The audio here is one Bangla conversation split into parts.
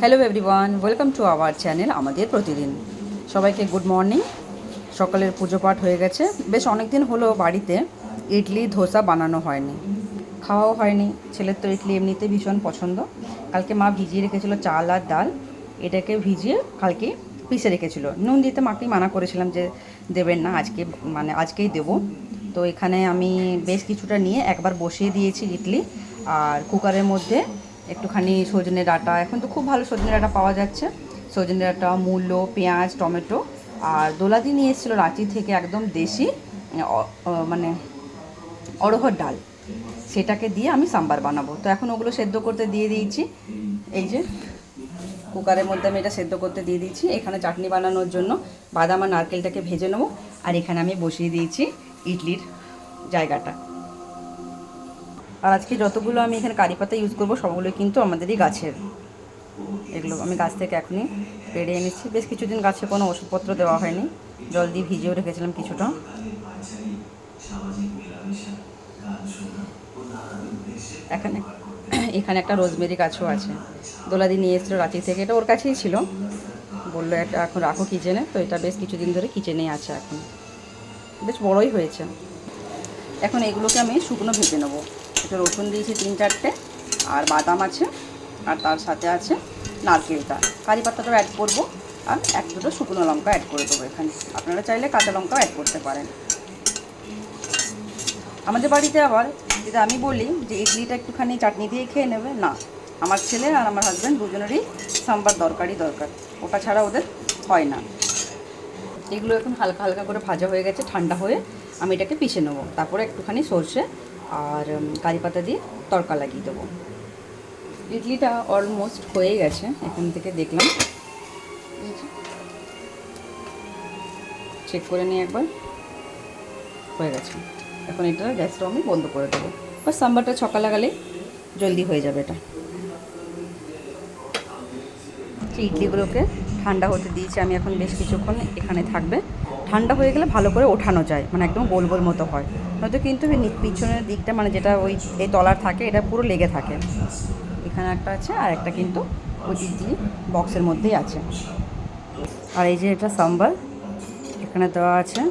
Hello everyone, welcome to our channel আমাদের প্রতিদিন। সবাইকে গুড মর্নিং। সকালের পুজো পাঠ হয়ে গেছে। বেশ অনেক দিন হলো বাড়িতে ইডলি ধোসা বানানো হয়নি, খাওয়াও হয়নি। ছেলের তো ইডলি এমনিতে ভীষণ পছন্দ। কালকে মা ভিজিয়ে রেখেছিল চাল আর ডাল, এটাকে ভিজিয়ে কালকে পিষে রেখেছিল। নুন দিতে মাকেই মানা করেছিলাম যে দেবেন না, আজকেই দেবো। তো এখানে আমি বেশ কিছুটা নিয়ে একবার বসিয়ে দিয়েছি ইডলি, আর কুকারের মধ্যে একটুখানি সজনে ডাঁটা, এখন তো খুব ভালো সজনে ডাঁটা পাওয়া যাচ্ছে, সজনে ডাঁটা, মূলো, পেঁয়াজ, টমেটো আর দোলাদি নিয়ে এসেছিলো রাঁচি থেকে, একদম দেশি মানে অড়হর ডাল, সেটাকে দিয়ে আমি সাম্বার বানাবো। তো এখন ওগুলো সেদ্ধ করতে দিয়ে দিয়েছি। এই যে কুকারের মধ্যে আমি এটা সেদ্ধ করতে দিয়ে দিয়েছি। এখানে চাটনি বানানোর জন্য বাদাম আর নারকেলটাকে ভেজে নেবো, আর এখানে আমি বসিয়ে দিয়েছি ইডলির জায়গাটা। আর আজকে যতগুলো আমি এখানে কারি পাতা ইউজ করবো সবগুলোই কিন্তু আমাদেরই গাছের। এগুলো আমি গাছ থেকে এখনই পেড়ে এনেছি। বেশ কিছুদিন গাছে কোনো ওষুধপত্র দেওয়া হয়নি, জল দিয়ে ভিজিয়েও রেখেছিলাম কিছুটা। এখানে এখানে একটা রোজমেরি গাছও আছে, দোলাদি নিয়ে এসেছিলো রাঁচি থেকে, এটা ওর কাছেই ছিল, বললো এটা এখন রাখো কিচেনে। তো এটা বেশ কিছুদিন ধরে কিচেনেই আছে, এখন বেশ বড়ই হয়েছে। এখন এগুলোকে আমি শুকনো ভেজে নেবো। একটু রসুন দিয়েছি 3-4টে, আর বাদাম আছে, আর তার সাথে আছে নারকেলটা, কারি পাতাটাও অ্যাড করবো, আর 1-2টো শুকনো লঙ্কা অ্যাড করে দেবো এখানে। আপনারা চাইলে কাঁচা লঙ্কাও অ্যাড করতে পারেন। আমাদের বাড়িতে আবার যদি আমি বলি যে ইডলিটা একটুখানি চাটনি দিয়ে খেয়ে নেবে, না, আমার ছেলে আর আমার হাজব্যান্ড দুজনেরই সাম্বার দরকার। ওটা ছাড়া ওদের হয় না। এগুলো এখন হালকা হালকা করে ভাজা হয়ে গেছে, ঠান্ডা হয়ে আমি এটাকে পিষে নেবো। তারপরে একটুখানি সর্ষে আর কারি পাতা দিয়ে তড়কা লাগিয়ে দেবো। ইডলিটা অলমোস্ট হয়ে গেছে, এখান থেকে দেখলাম, চেক করে নিই একবার, হয়ে গেছে। এখন এটা গ্যাসটা আমি বন্ধ করে দেবো, বা সাম্বারটা ছকা লাগালে জলদি হয়ে যাবে এটা। ইডলিগুলোকে ঠান্ডা হতে দিয়েছি আমি, এখন বেশ কিছুক্ষণ এখানে থাকবে। ঠান্ডা হয়ে গেলে ভালো করে ওঠানো যায়, মানে একদম গোল গোল মতো হয়, নয়তো কিন্তু পিছনের দিকটা, মানে যেটা ওই এই তলার থাকে, এটা পুরো লেগে থাকে। এখানে একটা আছে, আর একটা কিন্তু ওই ইডলি বক্সের মধ্যেই আছে। আর এই যে এটা সাম্বার, এখানে দেওয়া আছে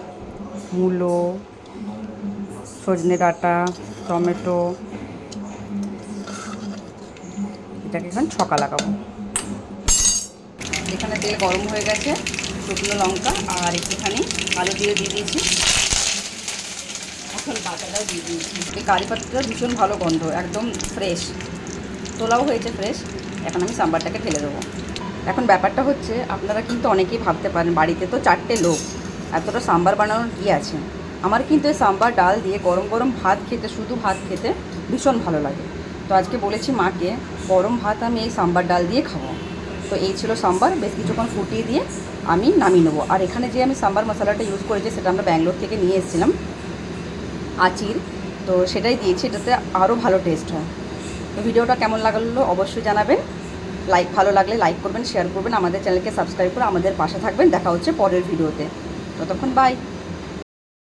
মূলো, সজনে ডাঁটা, টমেটো, এটাকে এখন ছকা লাগাবো। এখানে তেল গরম হয়ে গেছে, শুকনো লঙ্কা আর একটুখানি আলু দিয়ে দিয়েছি, এখন বাটাটাও দিয়ে দিয়েছি। এই কারি পাতাটা ভীষণ ভালো গন্ধ, একদম ফ্রেশ, তোলাও হয়েছে ফ্রেশ। এখন আমি সাম্বারটাকে ঢেলে দেবো। এখন ব্যাপারটা হচ্ছে, আপনারা কিন্তু অনেকেই ভাবতে পারেন বাড়িতে তো 4টে লোক, এতটা সাম্বার বানানোর কী আছে। আমার কিন্তু এই সাম্বার ডাল দিয়ে গরম গরম ভাত খেতে, শুধু ভাত খেতে ভীষণ ভালো লাগে। তো আজকে বলেছি মাকে গরম ভাত আমি এই সাম্বার ডাল দিয়ে খাবো। তো এই ছিল সাম্বার, বেশ কিছুক্ষণ ফুটিয়ে দিয়ে আমি নামিয়ে নেবো। আর এখানে যে আমি সাম্বার মশলাটা ইউজ করেছি সেটা আমরা ব্যাঙ্গালোর থেকে নিয়ে এসেছিলাম, আচির, তো সেটাই দিয়েছি, এটাতে আরও ভালো টেস্ট হয়। তো ভিডিওটা কেমন লাগলো অবশ্যই জানাবেন। ভালো লাগলে লাইক করবেন, শেয়ার করবেন, আমাদের চ্যানেলকে সাবস্ক্রাইব করে আমাদের পাশে থাকবেন। দেখা হচ্ছে পরের ভিডিওতে, ততক্ষণ বাই।